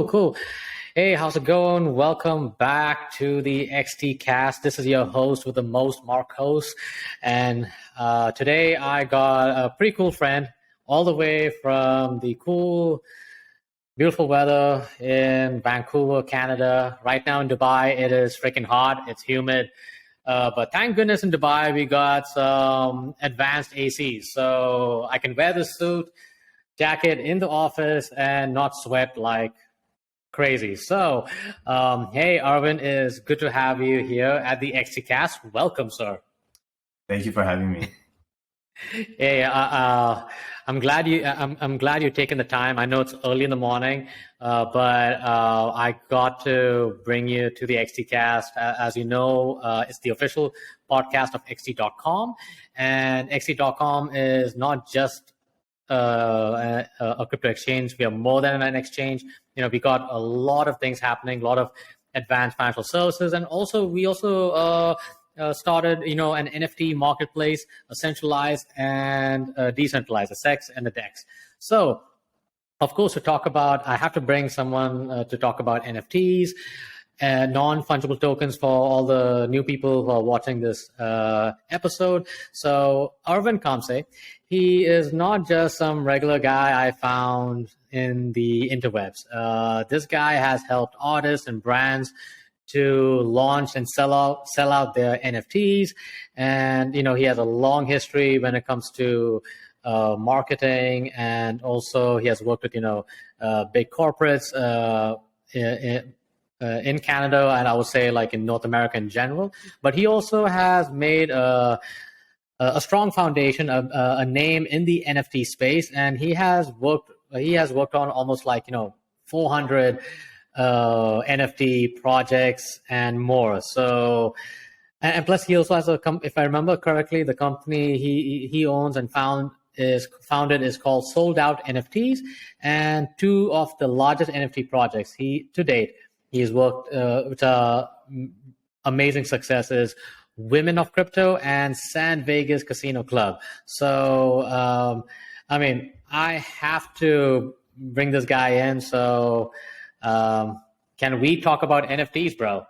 Cool. Hey, how's it going? Welcome back to the XT Cast. This is your host with the most, Marcos. And today I got a pretty cool friend all the way from the cool, beautiful weather in Vancouver, Canada. Right now in Dubai, it is freaking hot. It's humid. But thank goodness in Dubai, we got some advanced ACs. So I can wear the suit, jacket in the office and not sweat like crazy. So, hey, Arvin, it's good to have you here at the XTcast. Welcome, sir. Thank you for having me. Hey, I'm glad you're taking the time. I know it's early in the morning, but I got to bring you to the XTcast. As you know, it's the official podcast of XT.com, and XT.com is not just a crypto exchange. We are more than an exchange. We got a lot of things happening, a lot of advanced financial services, and we also started, an NFT marketplace, a centralized and decentralized, a SEX and a DEX. So, of course, I have to bring someone to talk about NFTs, non-fungible tokens for all the new people who are watching this episode. So, Arvin Khamseh, he is not just some regular guy I found in the interwebs. This guy has helped artists and brands to launch and sell out their NFTs, and he has a long history when it comes to marketing, and also he has worked with big corporates in Canada, and I would say like in North America in general. But he also has made a strong foundation, a name in the NFT space, and he has worked on almost 400 NFT projects and more. So, and plus he also has if I remember correctly, the company he owns and founded is called Sold Out NFTs, and two of the largest NFT projects to date he's worked with amazing successes: Women of Crypto and San Vegas Casino Club. So, I have to bring this guy in. So, can we talk about NFTs, bro?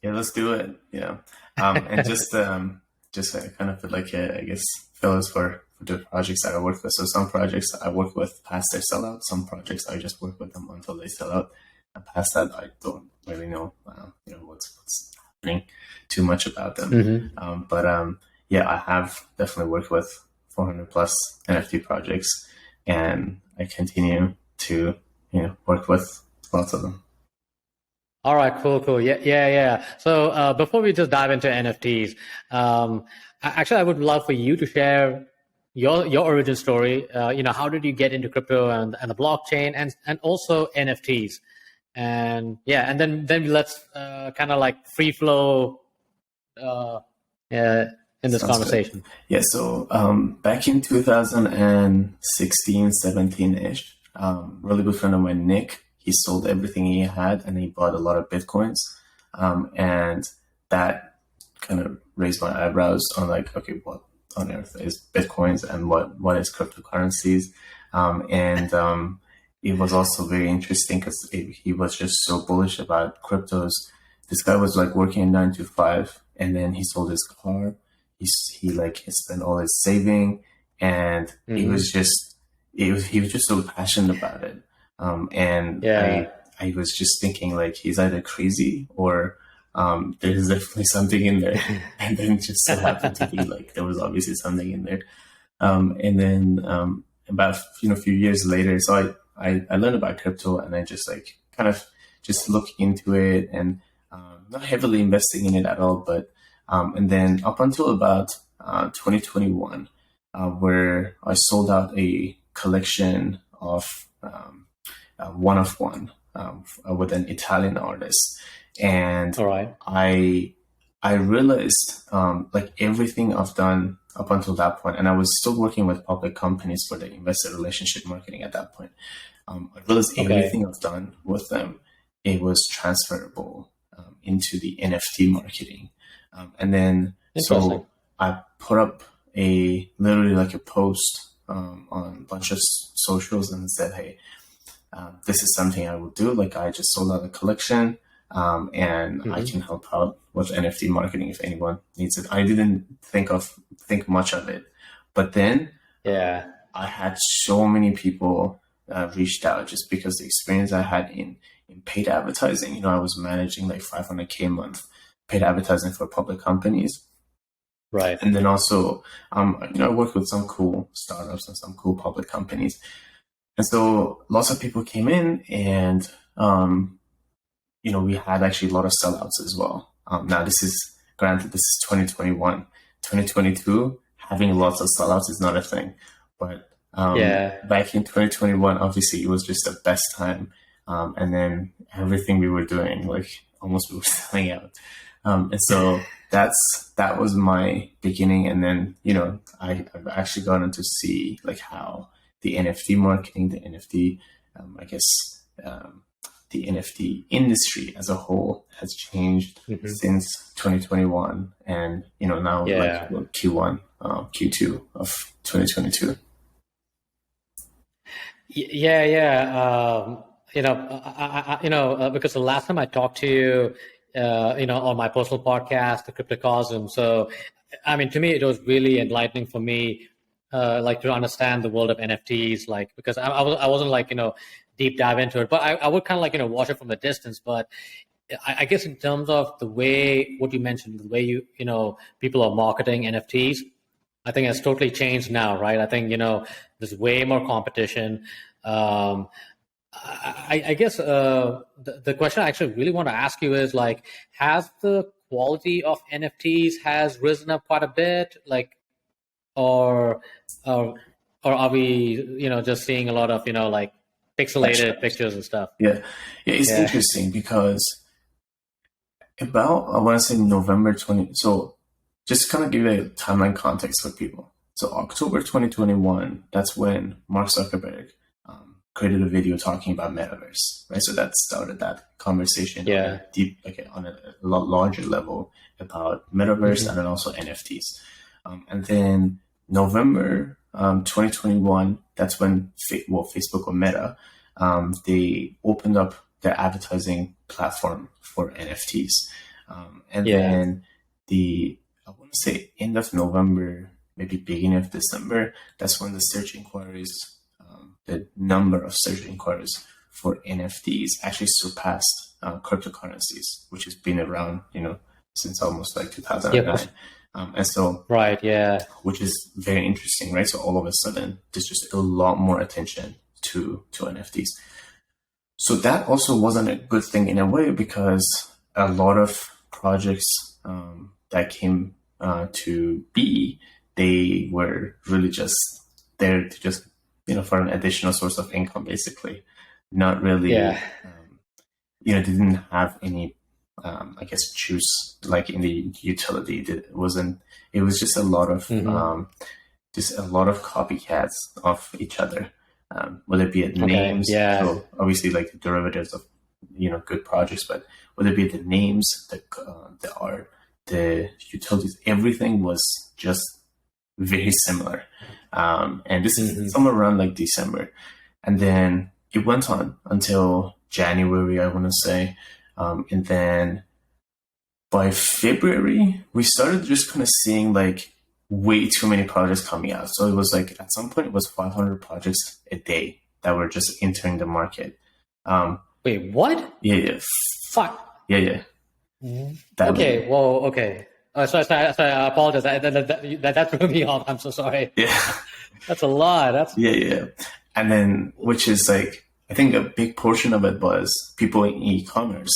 Yeah, let's do it. Yeah, and just kind of I guess fellows for the projects that I work with. So some projects I work with past their sellout. Some projects I just work with them until they sell out. And past that, I don't really know, what's happening too much about them. Mm-hmm. But I have definitely worked with 400 plus NFT projects, and I continue to work with lots of them. All right, cool. Yeah. So before we just dive into NFTs, I would love for you to share your origin story. How did you get into crypto and the blockchain and also NFTs? And then let's kind of like free flow in this conversation. Good. Yeah, so back in 2016, 17-ish, really good friend of mine, Nick, he sold everything he had and he bought a lot of Bitcoins. And that kind of raised my eyebrows on okay, what on earth is Bitcoins and what is cryptocurrencies? It was also very interesting because he was just so bullish about cryptos. This guy was working a 9 to 5, and then he sold his car. He spent all his saving, and Mm-hmm. he was just so passionate about it. I was just thinking he's either crazy or there's definitely something in there. And then it just so happened to be there was obviously something in there. And then about a few years later, so I learned about crypto, and I just kind of just looked into it, and not heavily investing in it at all. But and then up until about 2021, where I sold out a collection of one of one with an Italian artist, and all right. I realized everything I've done up until that point, and I was still working with public companies for the investor relationship marketing at that point. I realized everything I've done with them, it was transferable into the NFT marketing. And then, so I put up literally a post on a bunch of socials and said, hey, this is something I will do. Like I just sold out a collection, and I can help out with NFT marketing if anyone needs it. I didn't think much of it, but then I had so many people reached out just because the experience I had in paid advertising. You know, I was managing like 500K a month paid advertising for public companies. Right. And then also, you know, I worked with some cool startups and some cool public companies. And so lots of people came in and, you know, we had actually a lot of sellouts as well. Now this is, granted, this is 2021, 2022, having lots of sellouts is not a thing. But back in 2021, obviously it was just the best time. And then everything we were doing, like almost we were selling out. And so that was my beginning. And then, you know, I've actually gotten to see like how the NFT marketing, the NFT, the NFT industry as a whole has changed since 2021. And, you know, now like Q1, Q2 of 2022. You know, because the last time I talked to you, you know, on my personal podcast, the Cryptocosm. So, I mean, to me, it was really enlightening for me, like to understand the world of NFTs, like, because I wasn't like, you know, deep dive into it, but I would kind of like, you know, watch it from a distance. But I guess in terms of the way, what you mentioned, the way you know, people are marketing NFTs, I think it's totally changed now, right? I think, you know, there's way more competition. I guess the question I actually really want to ask you is like, has the quality of NFTs has risen up quite a bit, like, or are we, you know, just seeing a lot of, you know, like pixelated pictures and stuff? It's interesting because about, I want to say November 20. So just kind of give you a timeline context for people. So October 2021, that's when Mark Zuckerberg created a video talking about metaverse, right? So that started that conversation on a lot larger level about metaverse and then also NFTs. And then November 2021, that's when Facebook or Meta, they opened up their advertising platform for NFTs. And then I want to say end of November, maybe beginning of December, that's when the search inquiries, the number of search inquiries for NFTs actually surpassed cryptocurrencies, which has been around, you know, since almost like 2009. And so, which is very interesting, right? So all of a sudden, there's just a lot more attention to NFTs. So that also wasn't a good thing in a way, because a lot of projects that came to be, they were really just there to just, you know, for an additional source of income, basically. Not really, you know, they didn't have any, I guess, juice like in the utility. It was just a lot of, copycats of each other, whether it be names. So obviously like the derivatives of, you know, good projects, but whether it be the names, the art, the utilities, everything was just very similar. And this is somewhere around like December. And then it went on until January, I want to say. And then by February, we started just kind of seeing like way too many projects coming out. So it was like, at some point it was 500 projects a day that were just entering the market. Wait, what? Yeah. Fuck. Yeah. Okay. Whoa. Okay. Sorry. I apologize. That threw me off. I'm so sorry. Yeah. That's a lot. Yeah. And then, which is like, I think a big portion of it was people in e-commerce.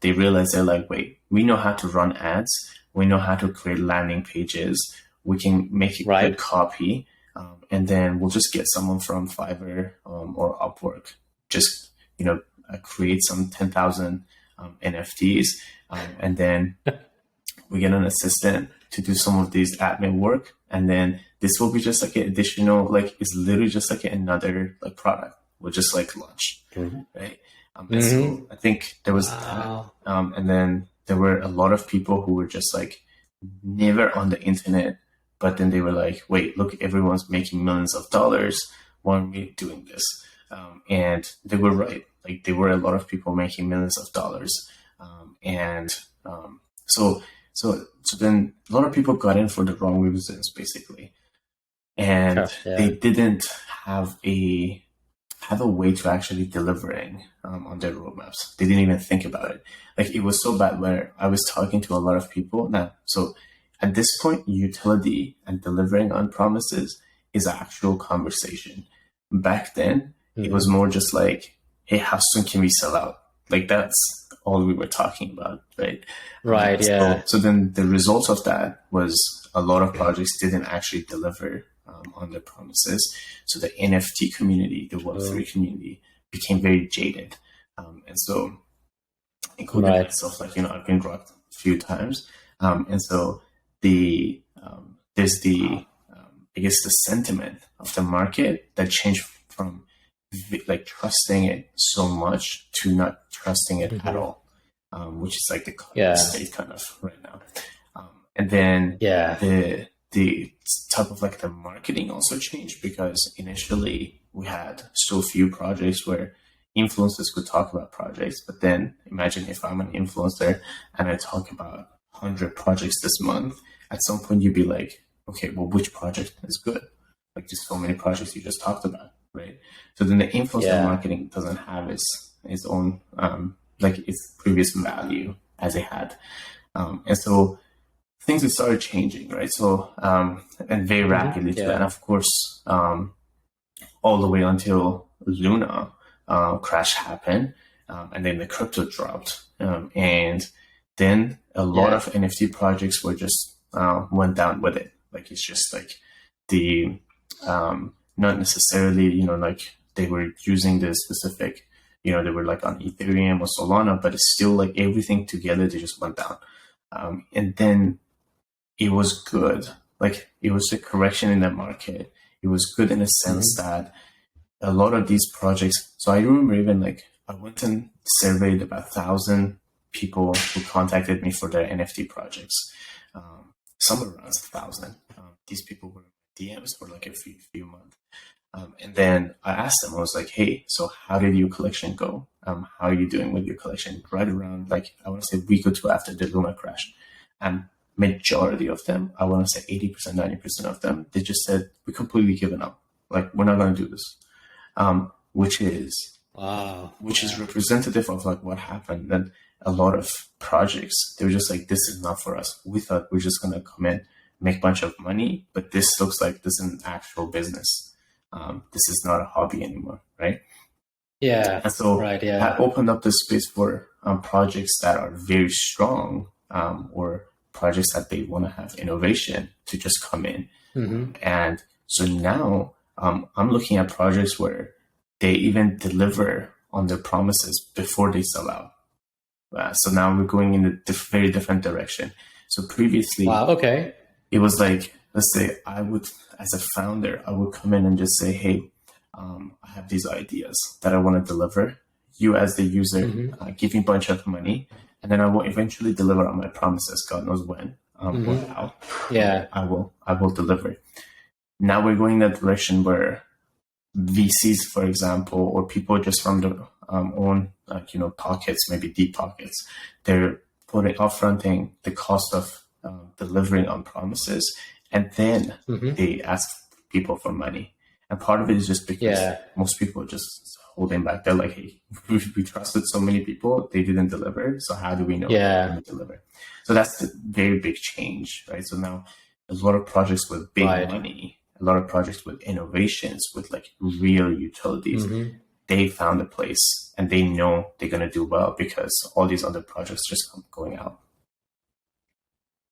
They realized they're like, wait, we know how to run ads. We know how to create landing pages. We can make a good copy. And then we'll just get someone from Fiverr or Upwork. Just, you know, create some 10,000 NFTs. And then we get an assistant to do some of these admin work. And then this will be just like an additional, like, it's literally just like another like product. We'll just like launch, right? And so I think there was that. And then there were a lot of people who were just like never on the internet, but then they were like, wait, look, everyone's making millions of dollars. Why aren't we doing this? And they were right. Like there were a lot of people making millions of dollars. And so then a lot of people got in for the wrong reasons, basically. And Sure. Yeah. they didn't have a way to actually delivering on their roadmaps. They didn't even think about it. Like it was so bad where I was talking to a lot of people now. So at this point, utility and delivering on promises is an actual conversation. Back then, it was more just like, hey, how soon can we sell out? Like that's all we were talking about, right? Right. Yeah. So then the result of that was a lot of projects didn't actually deliver on their promises. So the NFT community, the Web3 community became very jaded. And so including myself, like, I've been dropped a few times. And so there's I guess the sentiment of the market that changed from like trusting it so much to not trusting it at all, which is like the current state kind of right now. And then the type of like the marketing also changed, because initially we had so few projects where influencers could talk about projects. But then imagine if I'm an influencer and I talk about 100 projects this month, at some point you'd be like, okay, well, which project is good? Like just so many projects you just talked about, right? So then the influencer marketing doesn't have its own, like its previous value as it had. And so things have started changing, right? So, and very rapidly too. And of course, all the way until Luna crash happened, and then the crypto dropped. And then a lot of NFT projects were just went down with it. Like it's just like the not necessarily, like they were using the specific, they were like on Ethereum or Solana, but it's still like everything together, they just went down. And then it was good. Like it was a correction in the market. It was good in a sense that a lot of these projects. So I remember even like I went and surveyed about 1,000 people who contacted me for their NFT projects. Somewhere around 1,000. These people were DMs for like a few months. And then I asked them, I was like, hey, so how did your collection go? How are you doing with your collection? Right around like, I want to say a week or two after the Luna crash. And majority of them, I want to say 80%, 90% of them, they just said, we completely given up. Like, we're not going to do this. Which is representative of like what happened. And a lot of projects, they were just like, this is not for us. We thought we're just going to come in, make a bunch of money, but this looks like this is an actual business. This is not a hobby anymore, right? Yeah. And so that opened up the space for projects that are very strong, or projects that they want to have innovation to just come in. And so now I'm looking at projects where they even deliver on their promises before they sell out. So now we're going in a very different direction. So previously, it was like, let's say I would, as a founder, I would come in and just say, hey, I have these ideas that I want to deliver. You as the user, give me a bunch of money, and then I will eventually deliver on my promises. God knows when or how. I will deliver. Now we're going in that direction where VCs, for example, or people just from their own, pockets, maybe deep pockets, they're upfronting the cost of delivering on promises, and then they ask people for money. And part of it is just because most people are just holding back. They're like, hey, we trusted so many people, they didn't deliver. So how do we know they're going to deliver? So that's the very big change, right? So now a lot of projects with big money, a lot of projects with innovations, with like real utilities, they found a place and they know they're going to do well because all these other projects just come going out.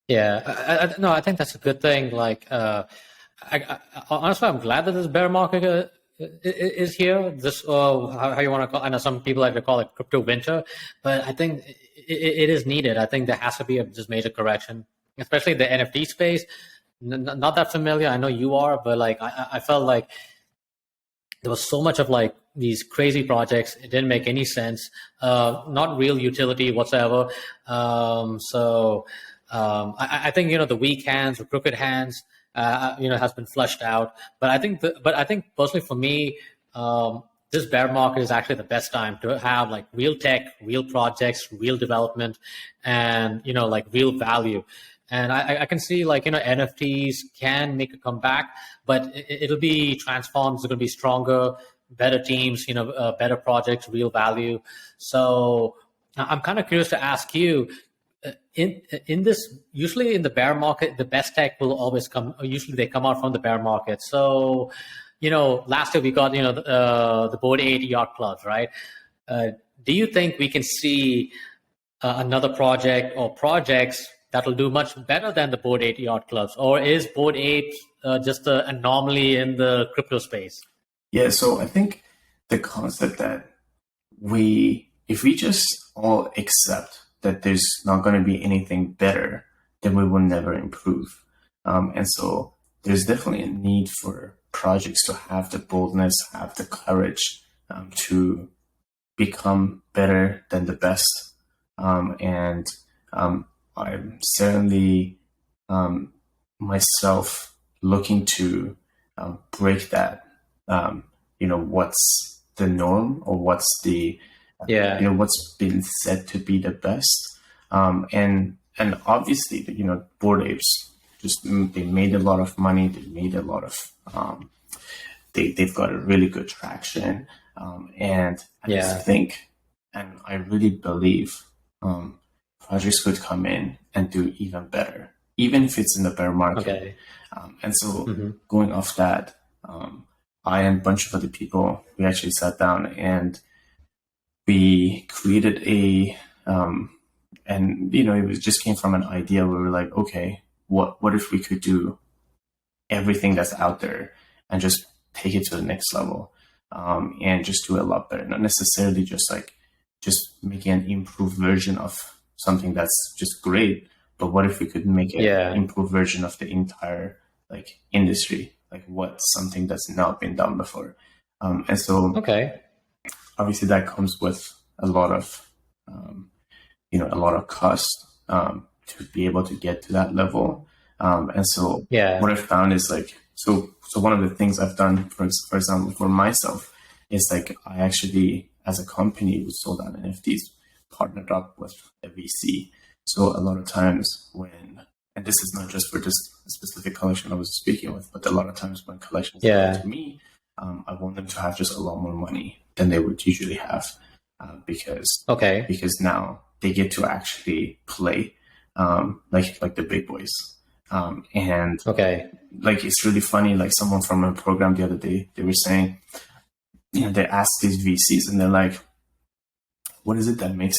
Yeah, no, I think that's a good thing. Like, honestly, I'm glad that this bear market is here. This, how you want to call? I know some people like to call it crypto winter, but I think it is needed. I think there has to be this major correction, especially the NFT space. Not that familiar. I know you are, but like I felt like there was so much of like these crazy projects. It didn't make any sense. Not real utility whatsoever. I think the weak hands or crooked hands has been flushed out. But I think personally for me, this bear market is actually the best time to have like real tech, real projects, real development, and like real value. And I can see like NFTs can make a comeback, but it'll be transformed. It's going to be stronger, better teams, better projects, real value. So I'm kind of curious to ask you, in this, usually in the bear market, the best tech will always come. Usually they come out from the bear market. So, last year we got the Bored Ape Yacht Clubs, right? Do you think we can see another project or projects that will do much better than the Bored Ape Yacht Clubs, or is Bored Ape just an anomaly in the crypto space? Yeah, so I think the concept that if we just all accept that there's not going to be anything better, then we will never improve. And so there's definitely a need for projects to have the boldness, have the courage to become better than the best. And I'm certainly myself looking to break that. What's the norm, or what's the what's been said to be the best, and obviously Bored Apes they made a lot of money. They made a lot of they've got a really good traction, and I just think, and I really believe projects could come in and do even better, even if it's in the bear market. Okay. And so going off that, I and a bunch of other people, we actually sat down and we created it just came from an idea where we were like, okay, what if we could do everything that's out there and just take it to the next level, and just do it a lot better, not necessarily just making an improved version of something that's just great, but what if we could make an improved version of the entire industry, what's something that's not been done before. And so obviously that comes with a lot of cost to be able to get to that level. And so what I found is so one of the things I've done, for example, for myself, is I actually, as a company, we sold out NFTs, partnered up with a VC. So a lot of times and this is not just for this specific collection I was speaking with, but a lot of times when collections come to me, I want them to have just a lot more money than they would usually have, because now they get to actually play like the big boys. And it's really funny. Someone from a program the other day, they were saying, they asked these VCs and they're like, what is it that makes,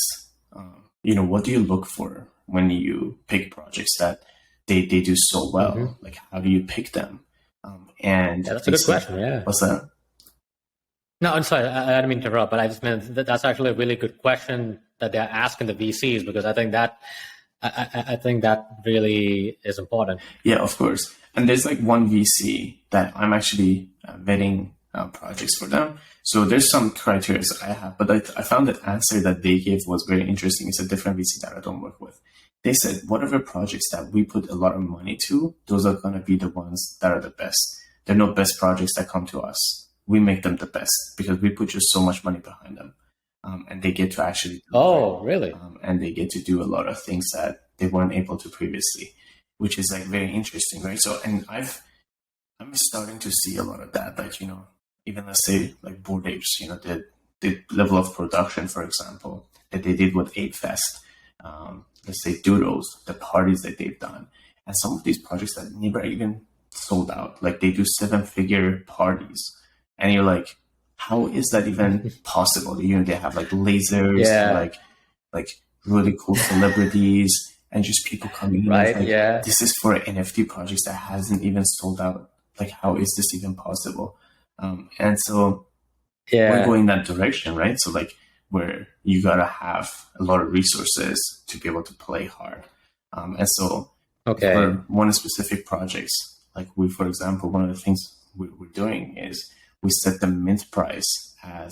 what do you look for when you pick projects that they do so well? How do you pick them? And that's a good question. Yeah. What's that? No, I'm sorry. I didn't mean to interrupt, but I just meant that's actually a really good question that they're asking the VCs, because I think that really is important. Yeah, of course. And there's one VC that I'm actually vetting projects for them. So there's some criteria I have, but I found the answer that they gave was very interesting. It's a different VC that I don't work with. They said, whatever projects that we put a lot of money to, those are going to be the ones that are the best. There are no best projects that come to us. We make them the best because we put just so much money behind them. And they get to actually really? And they get to do a lot of things that they weren't able to previously, which is very interesting, right? So, and I'm starting to see a lot of that, even let's say Bored Apes, the level of production, for example, that they did with Ape Fest, let's say Doodles, the parties that they've done, and some of these projects that never even sold out, they do 7-figure parties, and you're like, how is that even possible? They have lasers, and really cool celebrities, and just people coming in. Right? This is for an NFT project that hasn't even sold out. How is this even possible? And so we're going that direction, right? So where you gotta have a lot of resources to be able to play hard. And so for one specific projects, for example, one of the things we're doing is we set the mint price as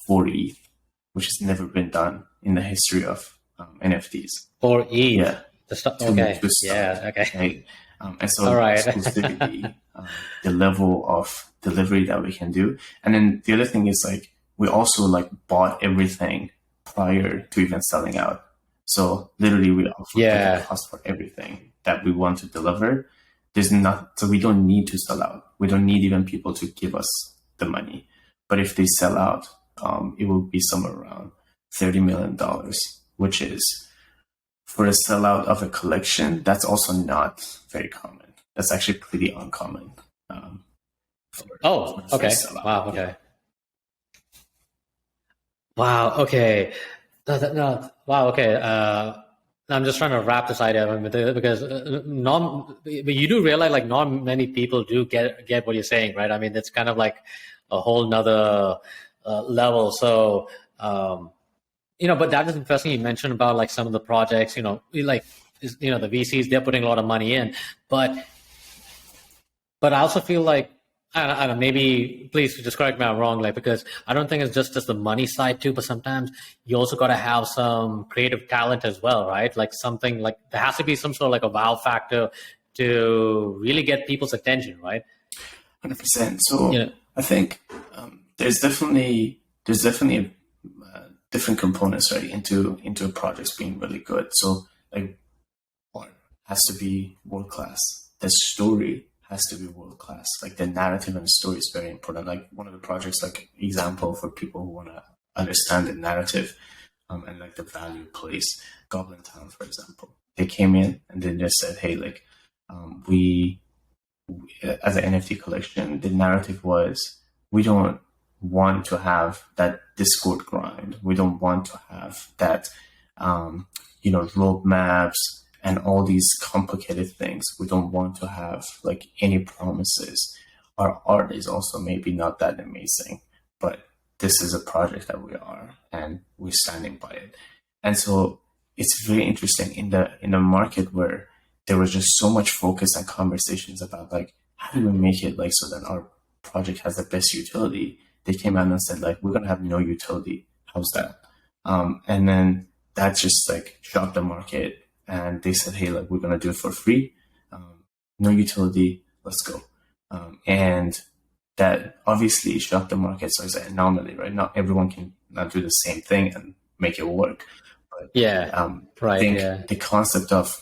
4 ETH, which has never been done in the history of NFTs. 4 ETH? Yeah. Okay. Right? And so exclusivity, the level of delivery that we can do. And then the other thing is we also like bought everything prior to even selling out. So literally we offer like a cost for everything that we want to deliver. So we don't need to sell out. We don't need even people to give us the money. But if they sell out, it will be somewhere around $30 million, which is, for a sellout of a collection, that's also not very common. That's actually pretty uncommon. Okay. Wow. Okay. Yeah. Wow. Okay. No. Wow. Okay. I'm just trying to wrap this idea because you do realize like not many people do get what you're saying, right? I mean, it's kind of like a whole nother level. So, but that is interesting. You mentioned about like some of the projects, the VCs, they're putting a lot of money in, but I also feel like, I don't know, maybe please just correct me if I'm wrong, like, because I don't think it's just the money side too, but sometimes you also got to have some creative talent as well, right? Like something like there has to be some sort of like a wow factor to really get people's attention, right? 100%. So I think there's definitely different components, right, into projects being really good. So like, art has to be world class. The story has to be world class. Like the narrative and the story is very important. Like one of the projects, like example for people who want to understand the narrative and like the value place, Goblin Town, for example. They came in and they just said, hey, like we as an NFT collection, the narrative was, we don't want to have that Discord grind. We don't want to have that, roadmaps and all these complicated things. We don't want to have like any promises. Our art is also maybe not that amazing, but this is a project that we are, and we're standing by it. And so it's very interesting in the market where there was just so much focus and conversations about like, how do we make it like so that our project has the best utility? They came out and said like, we're gonna have no utility. How's that? And then that just like shocked the market. And they said, hey, like, we're going to do it for free. No utility. Let's go. And that obviously shocked the market. So it's an anomaly, right? Not everyone can not do the same thing and make it work. But right. I think the concept of,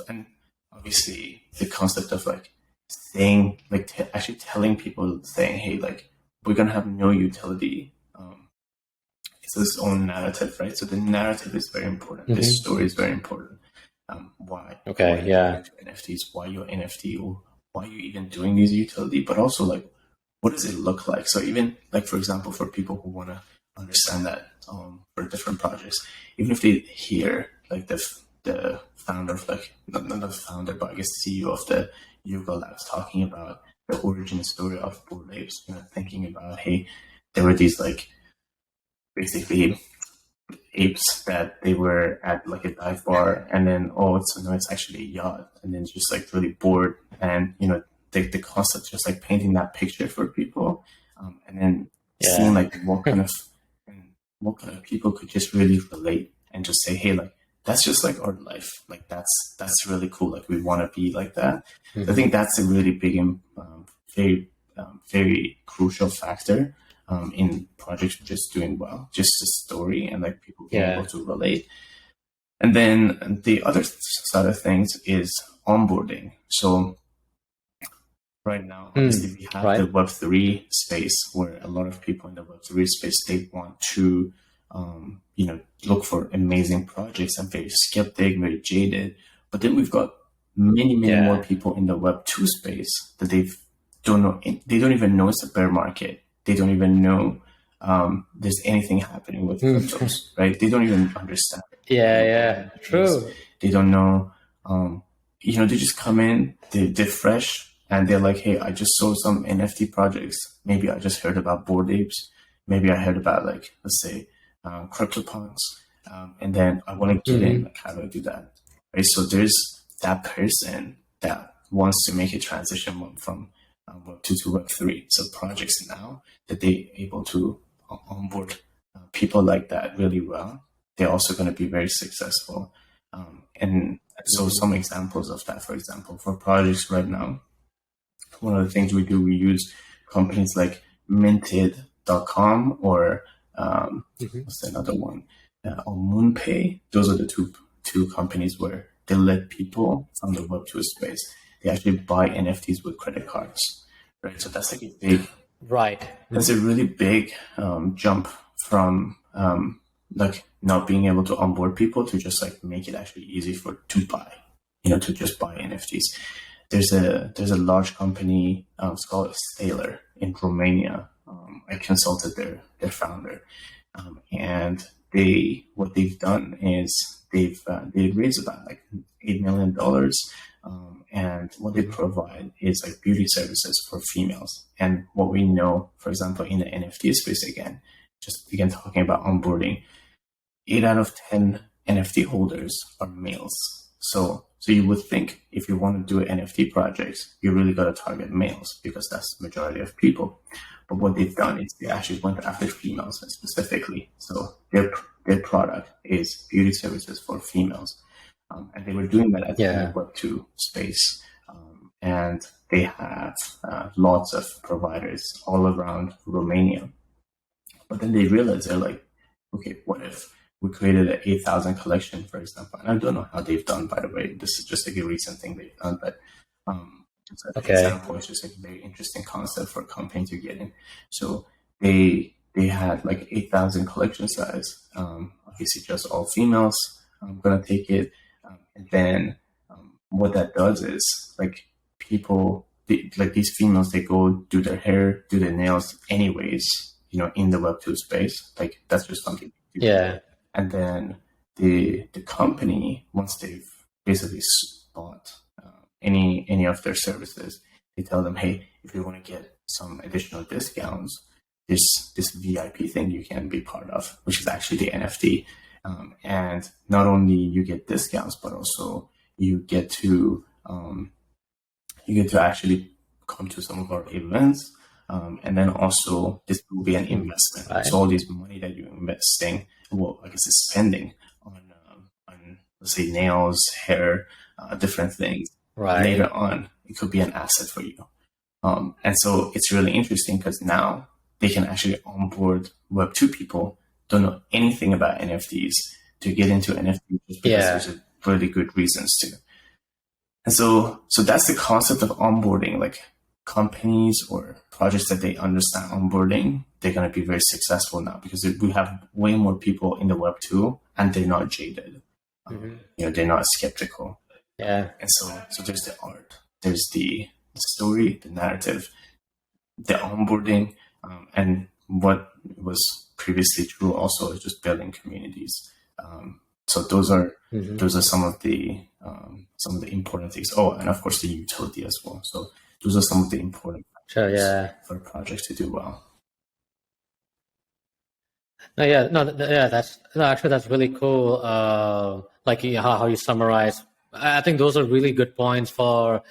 and obviously the concept of like saying, like actually telling people, saying, hey, like, we're going to have no utility. Its own narrative, right? So the narrative is very important. Mm-hmm. The story is very important. Why? Okay, yeah. NFTs, why your NFT, or why you even doing these utility, but also like, what does it look like? So even like, for example, for people who want to understand that for different projects, even if they hear like the founder of like, not the founder, but I guess the CEO of the Yoga Labs talking about the origin story of Bored Apes, thinking about, hey, there were these like, basically apes that they were at like a dive bar, and then it's actually a yacht, and then just like really bored, and the concept just like painting that picture for people, and then seeing like what kind of people could just really relate and just say, hey, like that's just like our life, like that's really cool, like we want to be like that. Mm-hmm. I think that's a really big very crucial factor in projects just doing well, just the story and like people being able to relate. And then the other side of things is onboarding. So right now, obviously we have the Web3 space where a lot of people in the Web3 space, they want to, look for amazing projects and very skeptic, very jaded. But then we've got many more people in the Web2 space that they don't even know it's a bear market. They don't even know there's anything happening with cryptos, right? They don't even understand. True. They don't know. They just come in, they're fresh, and they're like, hey, I just saw some NFT projects. Maybe I just heard about Bored Apes. Maybe I heard about like, let's say, CryptoPunks, and then I want to get in. Like, how do I do that? Right. So there's that person that wants to make a transition from Web 2 to Web 3. So projects now that they're able to onboard people like that really well, they're also going to be very successful. And so some examples of that, for example, for projects right now, one of the things we do, we use companies like Minted.io, biohacking.com or what's another one? Or MoonPay. Those are the two companies where they let people from the Web2 space, they actually buy NFTs with credit cards, right? So that's like a big, Right. that's a really big jump from like not being able to onboard people to just like make it actually easy to buy, to just buy NFTs. There's a large company, it's called Sailor in Romania. I consulted their founder, and what they've done is they've raised about like $8 million, and what they provide is like beauty services for females. And what we know, for example, in the NFT space, again talking about onboarding, 8 out of 10 NFT holders are males. So you would think if you want to do NFT projects, you really got to target males because that's the majority of people. But what they've done is they actually went after females specifically. So their product is beauty services for females. And they were doing that in the Web2 space. And they have lots of providers all around Romania. But then they realized, they're like, okay, what if we created an 8,000 collection, for example? And I don't know how they've done, by the way. This is just like a recent thing they've done. But just an example, it's just like a very interesting concept for a company to get in. So they had like 8,000 collection size. Obviously, just all females. I'm going to take it. And then what that does is like people, like these females, they go do their hair, do their nails anyways, in the Web2 space. Like that's just something. And then the company, once they've basically bought any of their services, they tell them, hey, if you want to get some additional discounts, this VIP thing you can be part of, which is actually the NFT. And not only you get discounts, but also you get to actually come to some of our events. And then also this will be an investment. Right. So all this money that you're investing, well, I guess is spending on let's say nails, hair, different things. Right. Later on, it could be an asset for you. And so it's really interesting because now they can actually onboard Web2 people, don't know anything about NFTs, to get into NFTs just because there's really good reasons to. And so that's the concept of onboarding. Like companies or projects that they understand onboarding, they're going to be very successful now because we have way more people in the Web2 and they're not jaded. They're not skeptical. Yeah. And so there's the art, there's the story, the narrative, the onboarding, and what was previously true also is just building communities. So those are some of the important things. Oh, and of course the utility as well. So those are some of the important factors for a project to do well. That's really cool. Like how you summarize. I think those are really good points for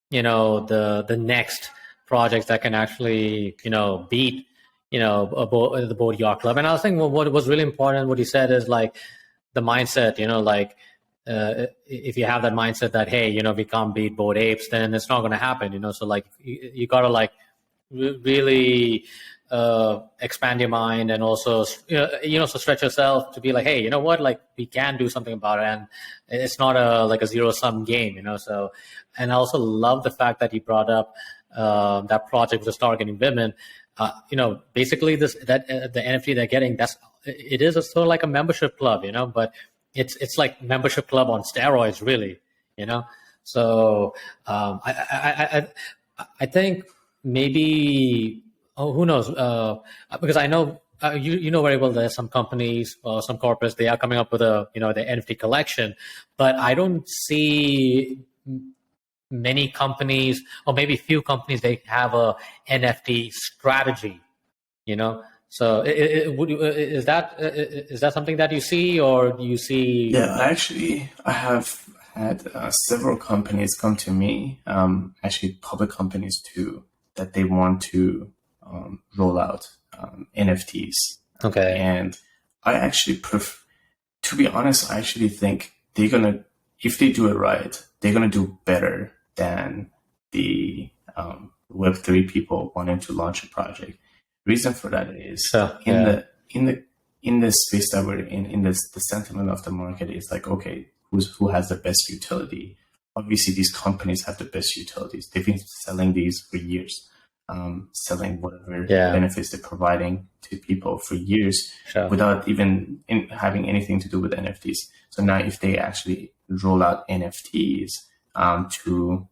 the next projects that can actually beat the board yacht club. And I was thinking what was really important, what you said is like the mindset. If you have that mindset that hey, we can't beat Bored Apes, then it's not going to happen. So like you gotta like really expand your mind and also so stretch yourself to be like, hey, you know what, like we can do something about it, and it's not a zero-sum game. So, and I also love the fact that you brought up that project with targeting women. Basically the NFT they're getting, it is sort of like a membership club, but it's like membership club on steroids, really, So I think maybe, who knows? Because I know you know very well there's some companies or some corporates, they are coming up with the NFT collection, but I don't see many companies, or maybe few companies, they have a NFT strategy, So is that something that you see, or do you see? Yeah, actually, I have had several companies come to me, actually public companies too, that they want to roll out NFTs. Okay. And I actually to be honest, I actually think if they do it right, they're gonna do better than the Web3 people wanting to launch a project. Reason for that is So in yeah, the space that we're in this, the sentiment of the market is like, okay, who has the best utility? Obviously, these companies have the best utilities. They've been selling these for years, selling whatever yeah, benefits they're providing to people for years sure, without even having anything to do with NFTs. So now, if they actually roll out NFTs to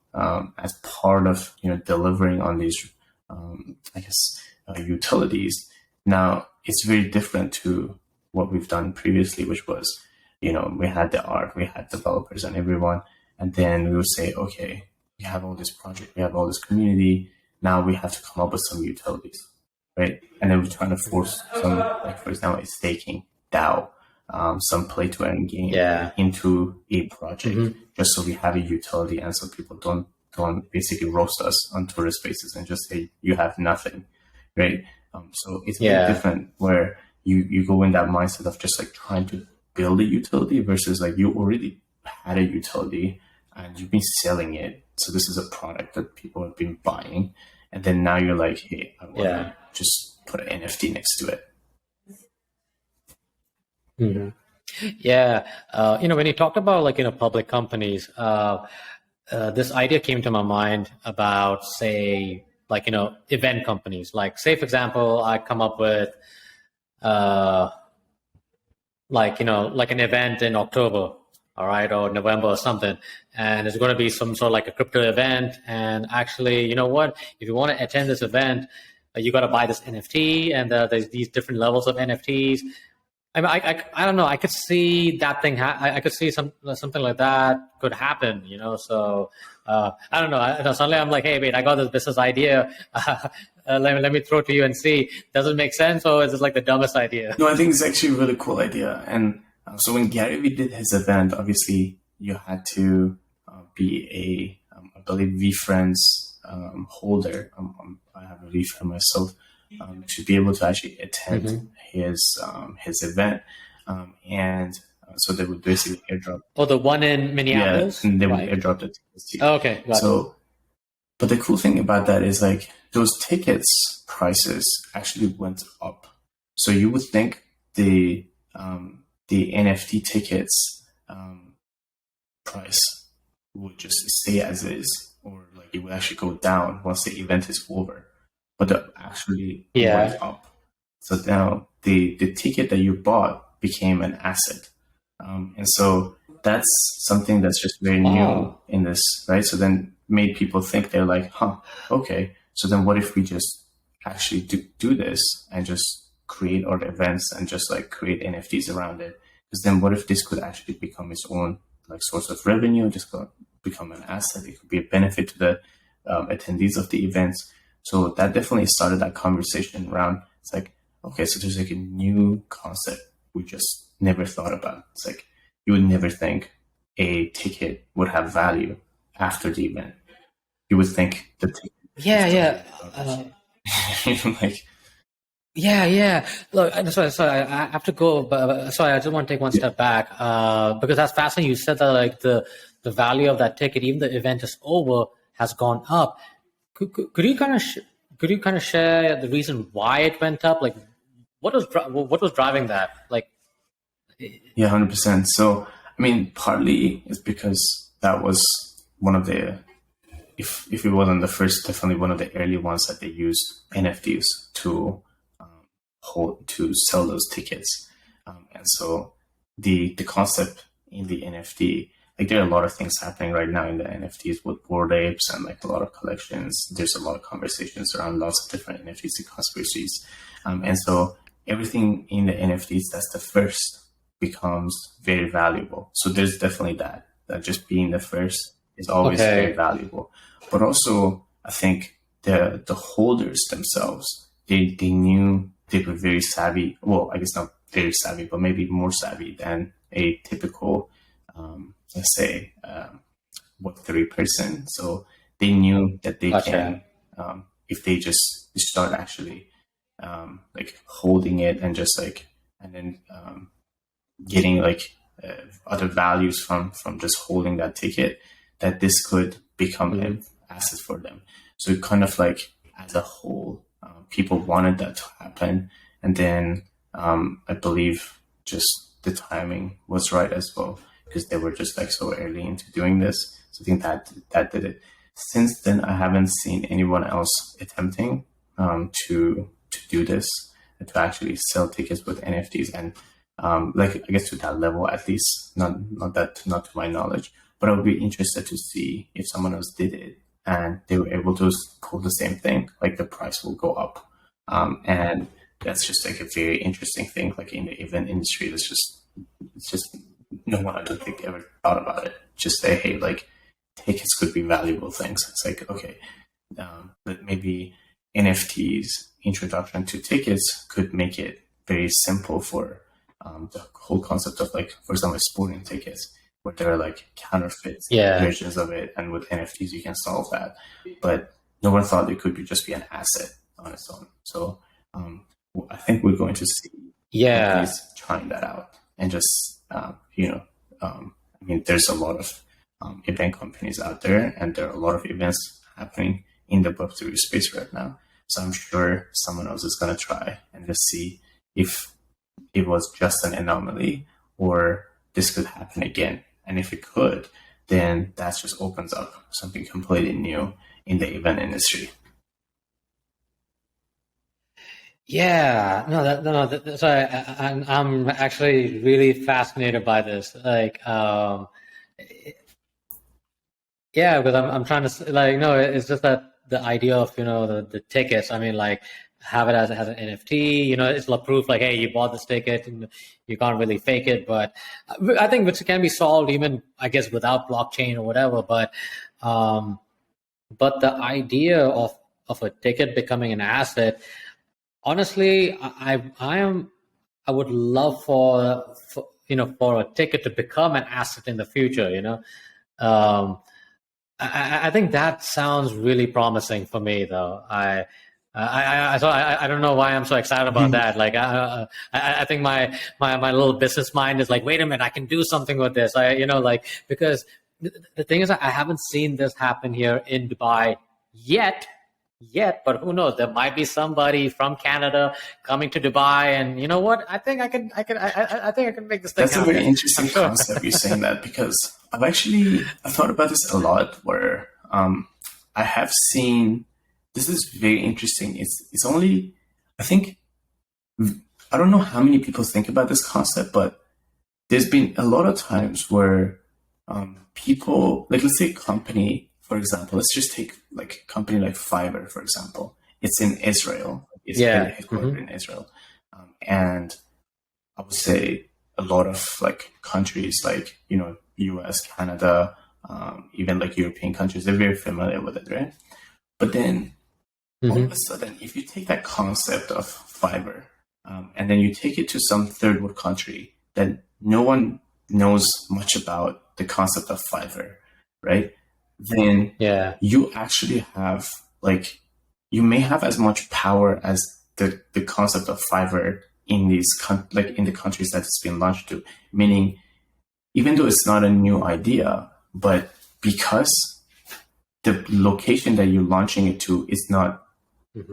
as part of delivering on these, I guess, utilities, now it's very different to what we've done previously, which was, we had the art, we had developers and everyone, and then we would say, okay, we have all this project, we have all this community. Now we have to come up with some utilities, right? And then we're trying to force some, like for example, a staking DAO, some play to earn game yeah, into a project, just so we have a utility, and so people don't basically roast us on Twitter Spaces and just say you have nothing, right? So it's very yeah, different where you go in that mindset of just like trying to build a utility versus like you already had a utility and you've been selling it. So this is a product that people have been buying. And then now you're like, hey, I want yeah. to just put an NFT next to it. Yeah, when you talked about like public companies, this idea came to my mind about say like event companies. Like say for example, I come up with uh, like an event in October, all right, or November or something, and there's going to be some sort of like a crypto event. And actually, you know what? If you want to attend this event, you got to buy this NFT, and there's these different levels of NFTs. I mean, I don't know. I could see that thing. I could see something like that could happen. So I don't know. Suddenly I'm like, hey, wait, I got this business idea. Let me throw it to you and see. Does it make sense, or is it like the dumbest idea? No, I think it's actually a really cool idea. And so when Gary Vee did his event, obviously you had to be I believe VFriends holder. I have a VFriend myself. To be able to actually attend his event, and so they would basically airdrop. Oh, the one in Minneapolis? Yeah, and they would Right. airdrop the tickets to you. Oh, okay, got So, but the cool thing about that is like those tickets prices actually went up. So you would think the NFT tickets price would just stay as is, or like it would actually go down once the event is over. But it actually went up. So now the ticket that you bought became an asset. And so that's something that's just very new in this, right? So then made people think, they're like, okay. So then what if we just actually do this and just create our events and just like create NFTs around it? Because then what if this could actually become its own like source of revenue, just become an asset? It could be a benefit to the attendees of the events. So that definitely started that conversation around, it's like, okay, so there's like a new concept we just never thought about. It's like, you would never think a ticket would have value after the event. You would think the ticket. Yeah. Like, yeah. Look, sorry, I have to go, but sorry, I just want to take one step back because that's fascinating. You said that like the value of that ticket, even the event is over, has gone up. Could you kind of share the reason why it went up? Like, what was driving that? Like, yeah, 100%. So, I mean, partly it's because that was one of the, if it wasn't the first, definitely one of the early ones that they used NFTs to sell those tickets. And so the concept in the NFT, like there are a lot of things happening right now in the NFTs with Bored Apes and like a lot of collections. There's a lot of conversations around lots of different NFTs and conspiracies. And so everything in the NFTs that's the first becomes very valuable. So there's definitely that just being the first is always very valuable. But also I think the holders themselves, they knew they were very savvy. Well, I guess not very savvy, but maybe more savvy than a typical let's say Web3 person. So they knew that they can, if they just start actually like holding it and just like, and then getting like other values from just holding that ticket, that this could become an asset for them. So it kind of like as a whole people wanted that to happen. And then I believe just the timing was right as well, because they were just like so early into doing this. So I think that did it. Since then, I haven't seen anyone else attempting to do this, to actually sell tickets with NFTs, and like I guess to that level at least, not to my knowledge. But I would be interested to see if someone else did it and they were able to pull the same thing, like the price will go up. And that's just like a very interesting thing. Like in the event industry, it's just no one, I don't think, ever thought about it. Just say, hey, like tickets could be valuable things. It's like, okay, but maybe NFTs introduction to tickets could make it very simple for the whole concept of, like, for example, sporting tickets, where there are like counterfeit versions of it, and with NFTs you can solve that. But no one thought it could just be an asset on its own. So I think we're going to see companies trying that out, and just I mean, there's a lot of event companies out there, and there are a lot of events happening in the Web3 space right now. So I'm sure someone else is going to try and just see if it was just an anomaly or this could happen again. And if it could, then that just opens up something completely new in the event industry. Yeah, so I'm actually really fascinated by this. Like, yeah, because I'm trying to, like, no, it's just that the idea of, the tickets. I mean, like, have it as an NFT. It's a proof, like, hey, you bought this ticket, and you can't really fake it. But I think which can be solved even, I guess, without blockchain or whatever. But the idea of a ticket becoming an asset, honestly, I would love for a ticket to become an asset in the future. I think that sounds really promising for me, though. I don't know why I'm so excited about that. Like, I think my little business mind is like, wait a minute, I can do something with this. Because the thing is, I haven't seen this happen here in Dubai yet, but who knows? There might be somebody from Canada coming to Dubai, and you know what? I think I think I can make this thing happen. That's a very interesting concept, you're saying that, because I thought about this a lot, where I have seen, this is very interesting. It's only, I think, I don't know how many people think about this concept, but there's been a lot of times where people, like, let's say a company, for example, let's just take like a company like Fiverr, for example. It's in Israel. It's headquartered in Israel. And I would say a lot of like countries like, US, Canada, even like European countries, they're very familiar with it, right? But then all of a sudden, if you take that concept of Fiverr and then you take it to some third world country that no one knows much about the concept of Fiverr, right? Then you actually have, like, you may have as much power as the concept of Fiverr in these in the countries that it's been launched to. Meaning, even though it's not a new idea, but because the location that you're launching it to is not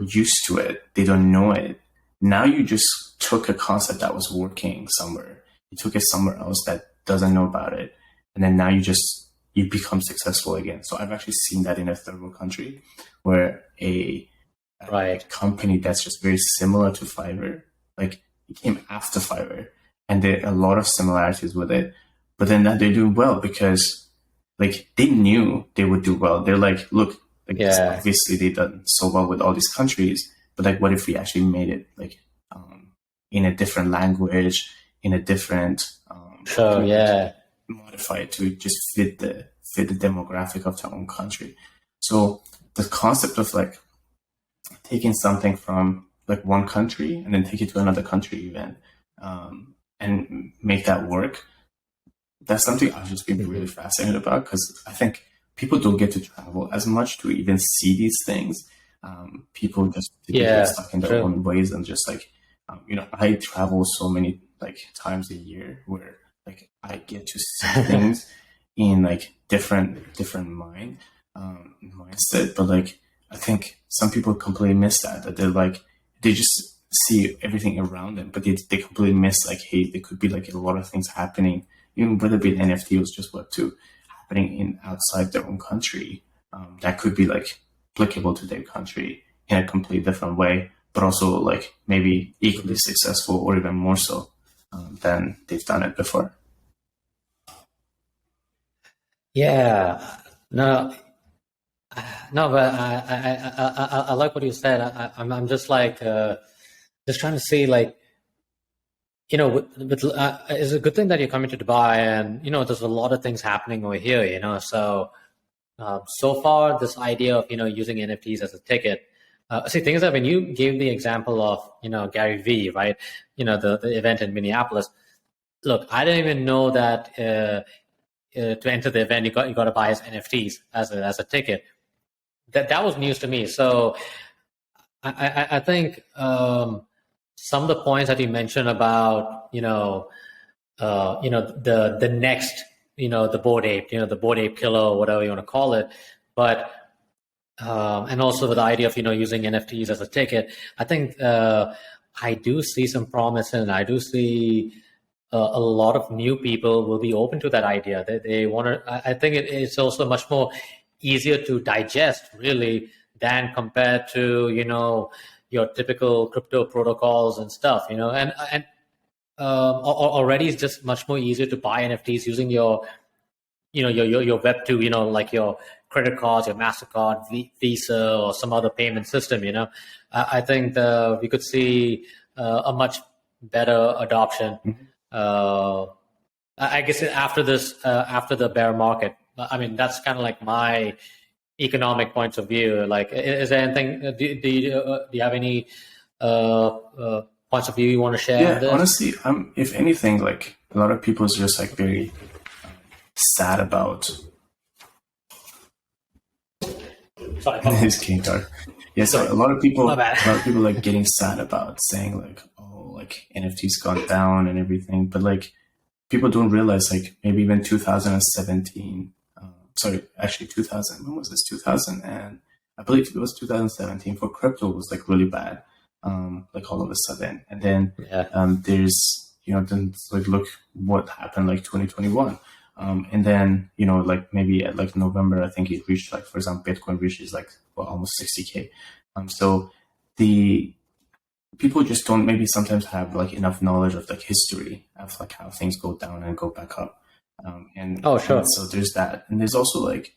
used to it, they don't know it. Now you just took a concept that was working somewhere, you took it somewhere else that doesn't know about it, and then now you become successful again. So I've actually seen that in a third world country, where a company that's just very similar to Fiverr, like, it came after Fiverr, and there are a lot of similarities with it. But then now they're doing well because, like, they knew they would do well. They're like, look, like, obviously they've done so well with all these countries, but like, what if we actually made it like in a different language, in a different modify it to just fit the demographic of their own country. So the concept of like taking something from like one country and then take it to another country even, and make that work, that's something I've just been really fascinated about, because I think people don't get to travel as much to even see these things. People just get stuck in their own ways, and just like, I travel so many like times a year where like I get to see things in like different mindset, but like I think some people completely miss that they're like, they just see everything around them, but they completely miss like, hey, there could be like a lot of things happening, even whether it be an NFT or just Web2, happening in outside their own country, that could be like applicable to their country in a completely different way, but also like maybe equally successful or even more so than they've done it before. Yeah, no, no, but I like what you said. I'm just like just trying to see like, it's a good thing that you're coming to Dubai, and there's a lot of things happening over here. So so far this idea of using NFTs as a ticket. See, things that when you gave the example of Gary V, right? The event in Minneapolis. Look, I didn't even know that to enter the event you got to buy his NFTs as a ticket. That was news to me. So I think some of the points that you mentioned about the next the Bored Ape, the Bored Ape killer or whatever you want to call it, but and also with the idea of using NFTs as a ticket, I think I do see some promise, and I do see a lot of new people will be open to that idea. They want to. I think it's also much more easier to digest, really, than compared to your typical crypto protocols and stuff. And already it's just much more easier to buy NFTs using your your Web2, like your credit cards, your MasterCard, Visa, or some other payment system. I think we could see a much better adoption. I guess after this, after the bear market. I mean, that's kind of like my economic points of view. Like, is there anything? Do you have any points of view you want to share? Yeah, on this? honestly, if anything, like a lot of people is just like very sad about his king card. Yeah, so a lot of people like getting sad about saying like, oh, like NFT's gone down and everything, but like people don't realize like maybe even 2017. Sorry, actually 2000. When was this? 2000, and I believe it was 2017 for crypto was like really bad. Like all of a sudden, and then there's then like look what happened like 2021. And then, like maybe at like November, I think it reached like, for example, Bitcoin reaches like almost 60K. So the people just don't maybe sometimes have like enough knowledge of like history of like how things go down and go back up. And so there's that. And there's also like,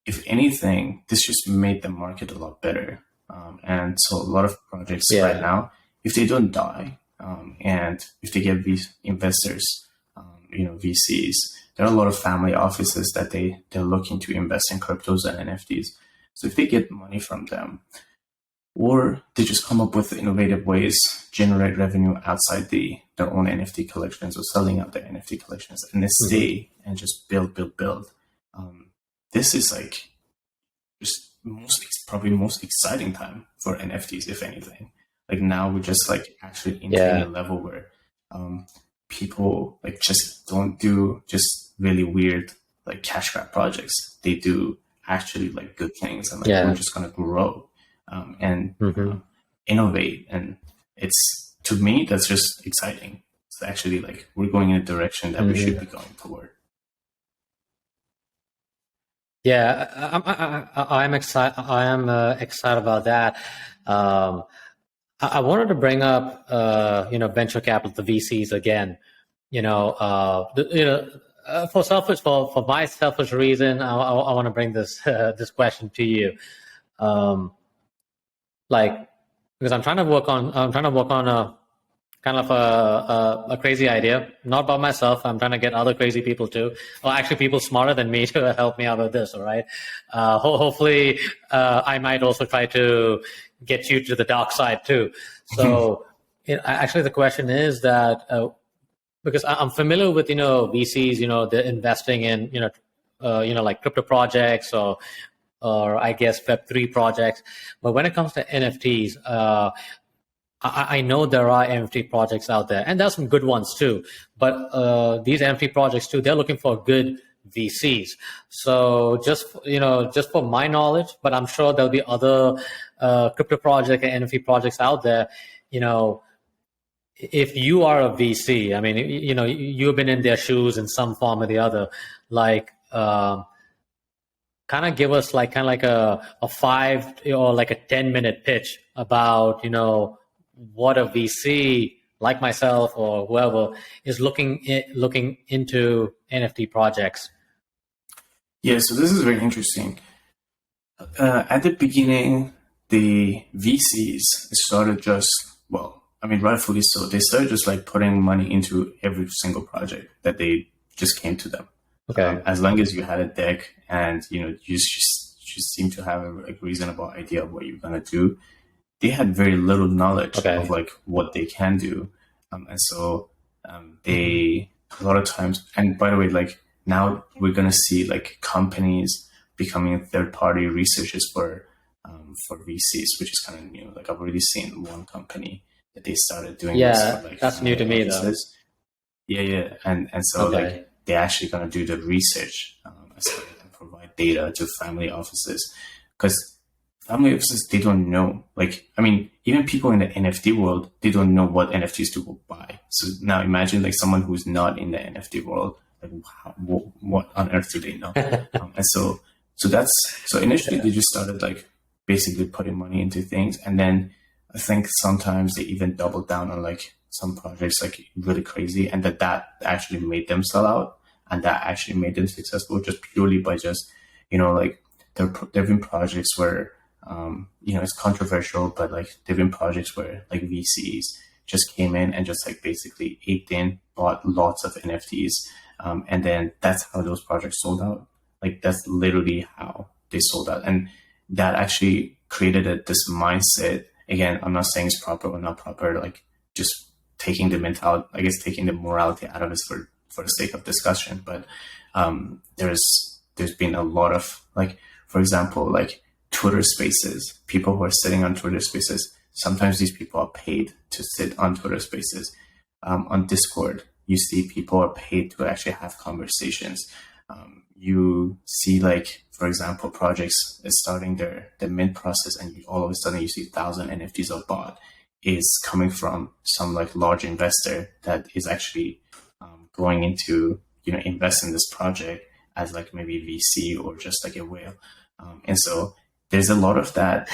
if anything, this just made the market a lot better. And so a lot of projects right now, if they don't die, and if they get these investors, VCs, there are a lot of family offices that they're looking to invest in cryptos and NFTs. So if they get money from them, or they just come up with innovative ways, generate revenue outside their own NFT collections or selling out their NFT collections, and they stay and just build. This is like just probably most exciting time for NFTs, if anything. Like now we're just like actually entering a level where people like just don't do just really weird like cash grab projects. They do actually like good things, and like we're just gonna grow and innovate. And it's, to me, that's just exciting. It's actually like we're going in a direction that we should be going toward. Yeah, I'm excited. I am excited about that. I wanted to bring up, venture capital, the VCs again. For my selfish reason, I want to bring this this question to you. Because I'm trying to work on a kind of a crazy idea, not by myself. I'm trying to get other crazy people too, or actually people smarter than me to help me out with this. All right. Hopefully, I might also try to get you to the dark side too. So, actually, the question is that because I'm familiar with VCs, they're investing in like crypto projects or I guess Web3 projects, but when it comes to NFTs, I know there are NFT projects out there, and there's some good ones too. But these NFT projects too, they're looking for a good VCs. So just for my knowledge, but I'm sure there'll be other crypto projects and NFT projects out there. If you are a VC, I mean, you've been in their shoes in some form or the other. Like, kind of give us like a 5 or like a 10-minute pitch about what a VC like myself or whoever is looking into NFT projects. Yeah, so this is very interesting. At the beginning, the VCs started rightfully so. They started just like putting money into every single project that they just came to them. Okay. As long as you had a deck and you just seem to have a reasonable idea of what you're gonna do, they had very little knowledge of like what they can do, and so they a lot of times. And by the way, like now we're gonna see like companies becoming third-party researchers for VCs, which is kind of new. Like I've already seen one company that they started doing this for, like, that's new to me though. Yeah, and so like they're actually gonna do the research and provide data to family offices, because family offices, they don't know. Like, I mean, even people in the NFT world, they don't know what NFTs to go buy. So now imagine like someone who's not in the NFT world, like what on earth do they know? And so initially they just started like basically putting money into things, and then I think sometimes they even doubled down on like some projects like really crazy, and that actually made them sell out, and that actually made them successful just purely by just like there've been projects where it's controversial, but like there've been projects where like VCs just came in and just like basically bought lots of NFTs, and then that's how those projects sold out. Like that's literally how they sold out, and that actually created this mindset. Again, I'm not saying it's proper or not proper, like just taking the mentality, I guess taking the morality out of it for the sake of discussion. But there's been a lot of, like, for example, like Twitter spaces, people who are sitting on Twitter spaces, sometimes these people are paid to sit on Twitter spaces. On Discord, you see people are paid to actually have conversations. You see, like, for example, projects starting their mint process, and all of a sudden you see 1,000 NFTs are bought, is coming from some like large investor that is actually going into invest in this project as like maybe VC or just like a whale. And so there's a lot of that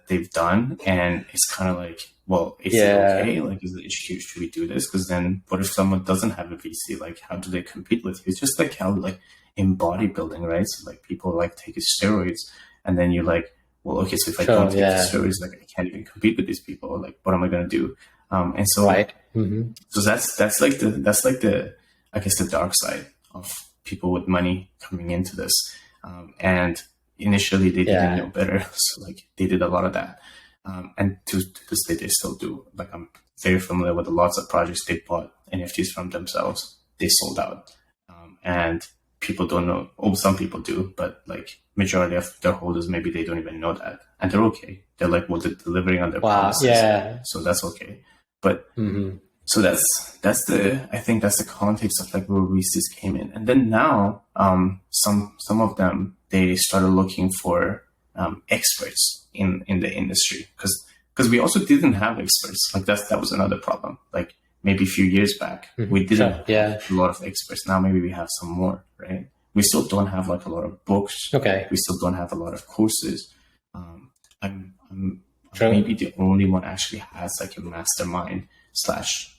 they've done, and it's kind of like, well, is it okay? Like, should we do this? Because then what if someone doesn't have a VC? Like, how do they compete with you? It's just like how, like, in bodybuilding, right? So like people like take steroids, and then you're like, well, okay, so if I don't take the steroids, like I can't even compete with these people. Like, what am I gonna do? And so, so that's like the I guess the dark side of people with money coming into this. And initially they didn't know better, so like they did a lot of that. And to this day they still do. Like, I'm very familiar with lots of projects they bought NFTs from themselves. They sold out, and people don't know. Oh, some people do, but like majority of their holders, maybe they don't even know that, and they're okay. They're like, well, they're delivering on their promises, so that's okay. But so that's I think that's the context of like where VCs came in, and then now some of them, they started looking for experts in the industry, because we also didn't have experts. Like that was another problem. Like maybe a few years back, we didn't have a lot of experts. Now maybe we have some more, right? We still don't have like a lot of books. We still don't have a lot of courses. I'm maybe the only one actually has like a mastermind slash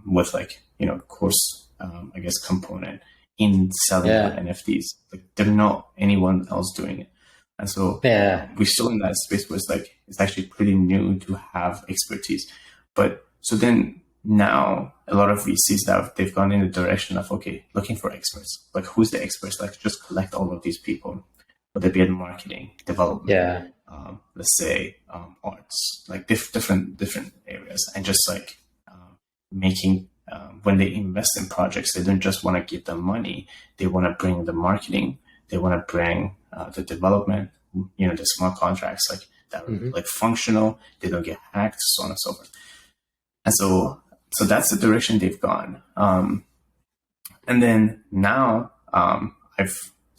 with like course I guess component in selling NFTs. Like there's not anyone else doing it. And so we're still in that space where it's actually pretty new to have expertise. But so then now a lot of VCs they've gone in the direction of, okay, looking for experts. Like, who's the experts? Like, just collect all of these people, whether it be in marketing, development, let's say arts, like different areas, and just like making when they invest in projects, they don't just want to give them money. They want to bring the marketing. They want to bring the development, the smart contracts, like that are like functional. They don't get hacked, so on and so forth. And so that's the direction they've gone. And then now I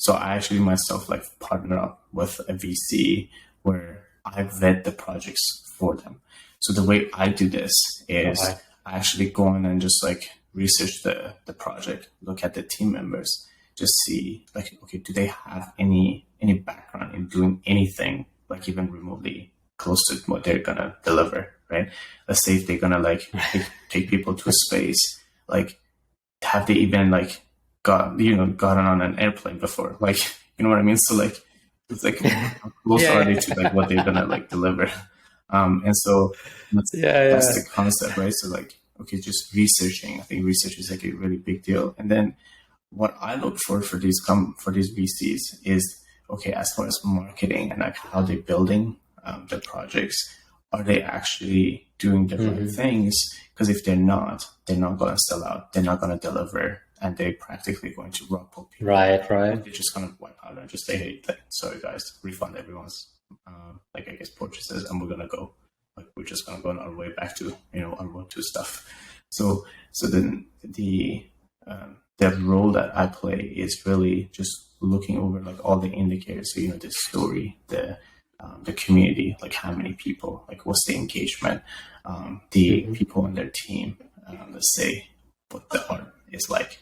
actually myself like partner up with a VC where I vet the projects for them. So the way I do this is I actually go on and just like research the project, look at the team members, just see like, okay, do they have any background in doing anything like even remotely close to what they're gonna deliver, right? Let's say if they're gonna like take people to a space, like have they even like gotten on an airplane before? Like, you know what I mean? So like it's like how close are they to like what they're gonna like deliver? And so that's the concept, right? So like, okay, just researching. I think research is like a really big deal. And then what I look for these VCs is, okay, as far as marketing and like how they're building the projects, are they actually doing the right things? Because if they're not going to sell out, they're not going to deliver, and they're practically going to rug pull people. Right. They're just going to wipe out and just say, hey, sorry guys, refund everyone's purchases, and we're going to go. Like we're just going to go on our way back to our road to stuff. So then the role that I play is really just looking over like all the indicators. So the story, the community, like how many people, like what's the engagement, the people on their team, let's say what the art is like,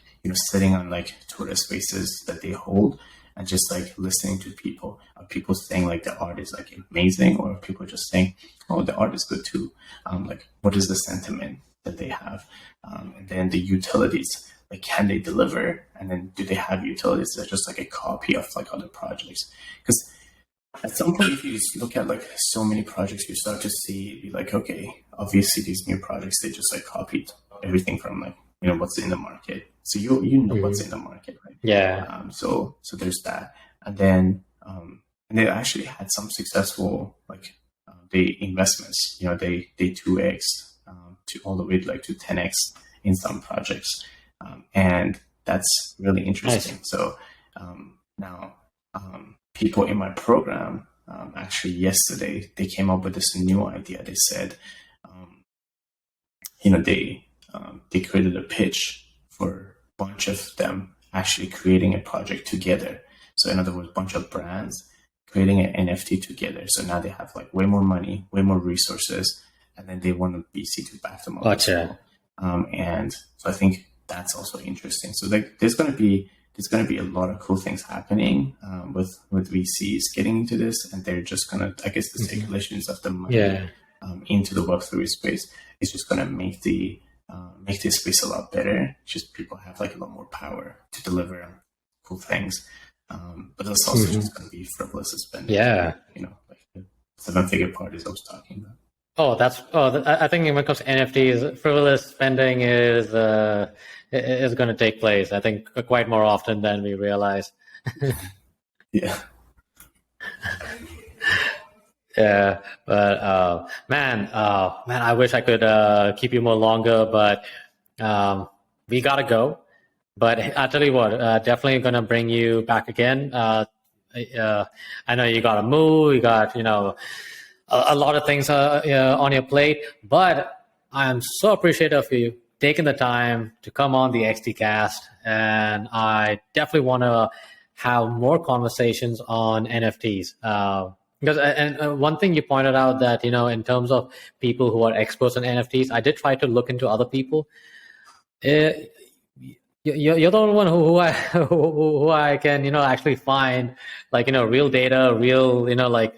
sitting on like tourist spaces that they hold and just like listening to people. Are people saying like the art is like amazing, or are people just saying, oh, the art is good too? Like what is the sentiment that they have? And then the utilities, like can they deliver? And then do they have utilities that's just like a copy of like other projects? Because at some point, if you just look at like so many projects, you start to see like, okay, obviously these new projects, they just like copied everything from like, what's in the market. So you know what's in the market, right? Yeah. So there's that. And then and they actually had some successful like the investments, they 2x to all the way like to 10x in some projects. And that's really interesting. Nice. So now people in my program, actually yesterday, they came up with this new idea. They said, they created a pitch for a bunch of them actually creating a project together. So in other words, a bunch of brands creating an NFT together. So now they have like way more money, way more resources, and then they want a VC to back them up. Gotcha. And so I think that's also interesting. So like there's going to be a lot of cool things happening with VCs getting into this, and they're just going to, I guess, the circulations of the money into the Web3 space is just going to make this space a lot better. Just people have like a lot more power to deliver cool things, but that's also just going to be frivolous spending. Yeah, like the 7-figure parties I was talking about. I think when it comes to NFTs, frivolous spending is going to take place, I think, quite more often than we realize. Yeah. Yeah, but man, I wish I could keep you more longer, but we gotta go. But I'll tell you what, definitely gonna bring you back again. I know you gotta move, you got a lot of things on your plate, but I'm so appreciative of you taking the time to come on the XT Cast, and I definitely want to have more conversations on NFTs. Because one thing you pointed out that in terms of people who are experts on NFTs, I did try to look into other people. You're the only one who I can actually find like real data, real like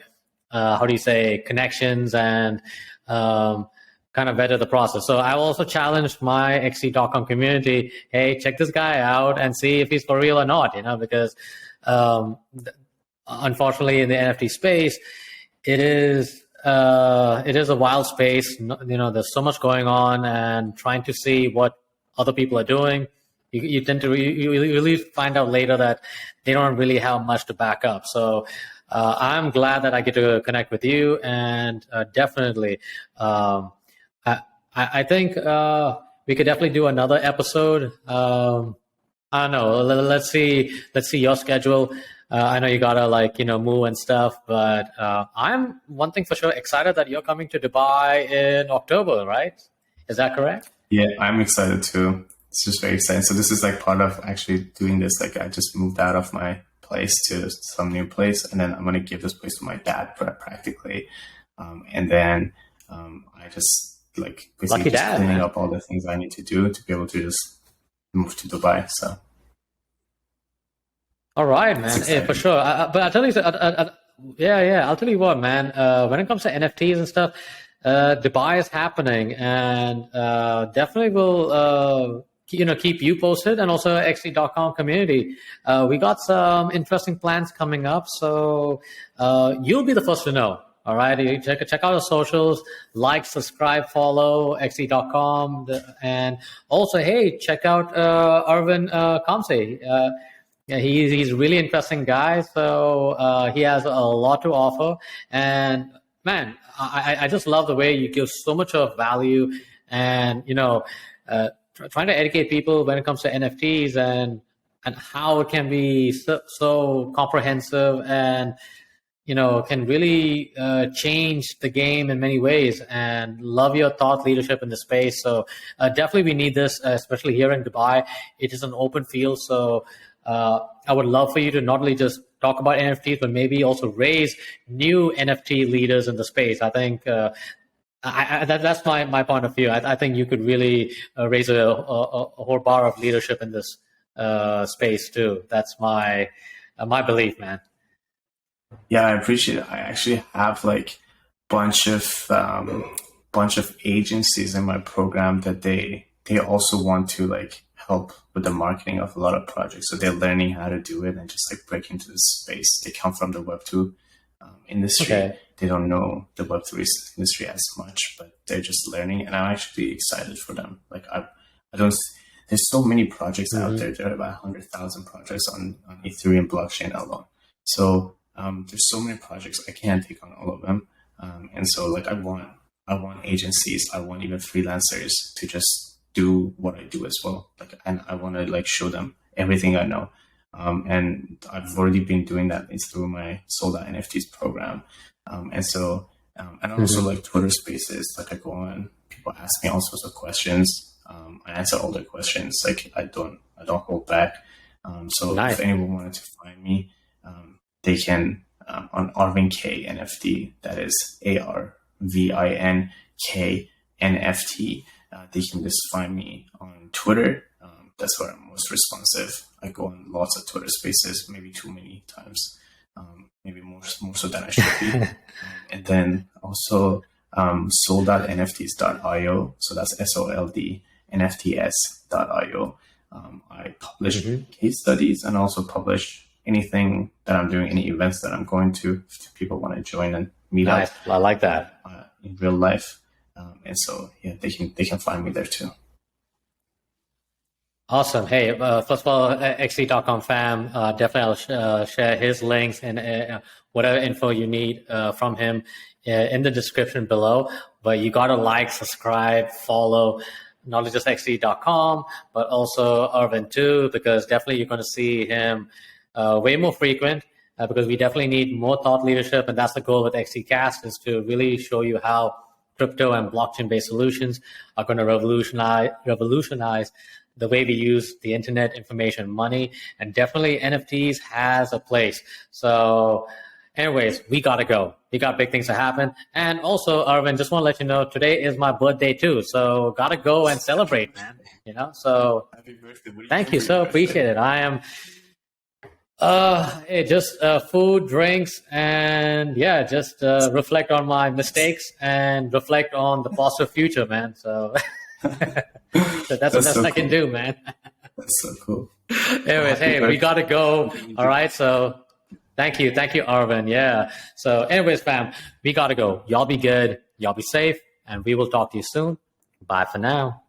how do you say, connections, and kind of better the process. So I also challenged my XT.com community, hey, check this guy out and see if he's for real or not, because unfortunately in the NFT space, it is a wild space. There's so much going on, and trying to see what other people are doing, you tend to you really find out later that they don't really have much to back up. So I'm glad that I get to connect with you, and definitely I think we could definitely do another episode. I don't know. Let's see your schedule. I know you gotta move and stuff, but I'm one thing for sure excited that you're coming to Dubai in October, right? Is that correct? Yeah, I'm excited too. it's just very exciting. So this is like part of actually doing this. Like I just moved out of my place to some new place, and then I'm going to give this place to my dad practically. And then I just like basically just cleaning up all the things I need to do to be able to just move to Dubai. So. All right, man. Yeah, for sure. But I'll tell you, I'll tell you what, man. When it comes to NFTs and stuff, Dubai is happening, and definitely will keep you posted, and also XT.com community. We got some interesting plans coming up, so you'll be the first to know. All right, you check out our socials, like, subscribe, follow XT.com, and also, hey, check out Arvin Khamseh. Yeah, he's a really interesting guy, so he has a lot to offer. And man, I just love the way you give so much of value, and trying to educate people when it comes to NFTs and how it can be so comprehensive, and can really change the game in many ways. And love your thought leadership in the space. So definitely we need this, especially here in Dubai. It is an open field, so I would love for you to not only just talk about NFTs, but maybe also raise new NFT leaders in the space. I think that's my point of view. I think you could really raise a whole bar of leadership in this space too. That's my belief, man. Yeah, I appreciate it. I actually have like bunch of agencies in my program that they also want to like help with the marketing of a lot of projects. So they're learning how to do it and just like break into this space. They come from the Web2 industry. Okay. They don't know the Web3 industry as much, but they're just learning. And I'm actually excited for them. Like I don't. There's so many projects out there. There are about 100,000 projects on Ethereum blockchain alone. So there's so many projects. I can't take on all of them. And so like I want agencies. I want even freelancers to just do what I do as well. Like, and I want to like show them everything I know. And I've already been doing that. It's through my Sold Out NFTs program. And so, and also like Twitter Spaces, like I go on, people ask me all sorts of questions. I answer all their questions. Like I don't hold back. So nice. If anyone wanted to find me, they can, on Arvin K NFT, that is ARVIN K NFT. They can just find me on Twitter. That's where I'm most responsive. I go on lots of Twitter Spaces, maybe too many times, maybe more so than I should be. And then also sold.nfts.io. So that's SOLD.nfts.io. I publish case studies and also publish anything that I'm doing, any events that I'm going to, if people want to join and meet up. I like that. In real life. And so, yeah, they can find me there too. Awesome. Hey, first of all, XT.com fam, definitely I'll share his links and whatever info you need from him in the description below. But you got to like, subscribe, follow, not only just XT.com, but also Arvin too, because definitely you're going to see him way more frequent. Because we definitely need more thought leadership, and that's the goal with XTCast, is to really show you how crypto and blockchain-based solutions are going to revolutionize the way we use the internet, information, money, and definitely NFTs has a place. So anyways, we got to go. We got big things to happen. And also, Arvin, just want to let you know, today is my birthday too. So got to go and celebrate, man. So happy birthday. Thank you. So appreciate it. I am... just food, drinks, and yeah, just reflect on my mistakes and reflect on the positive future, man. So, that's the best I can do, man. That's so cool. Anyways, hey, we gotta go. All right, so thank you, Arvin. Yeah. So, anyways, fam, we gotta go. Y'all be good. Y'all be safe, and we will talk to you soon. Bye for now.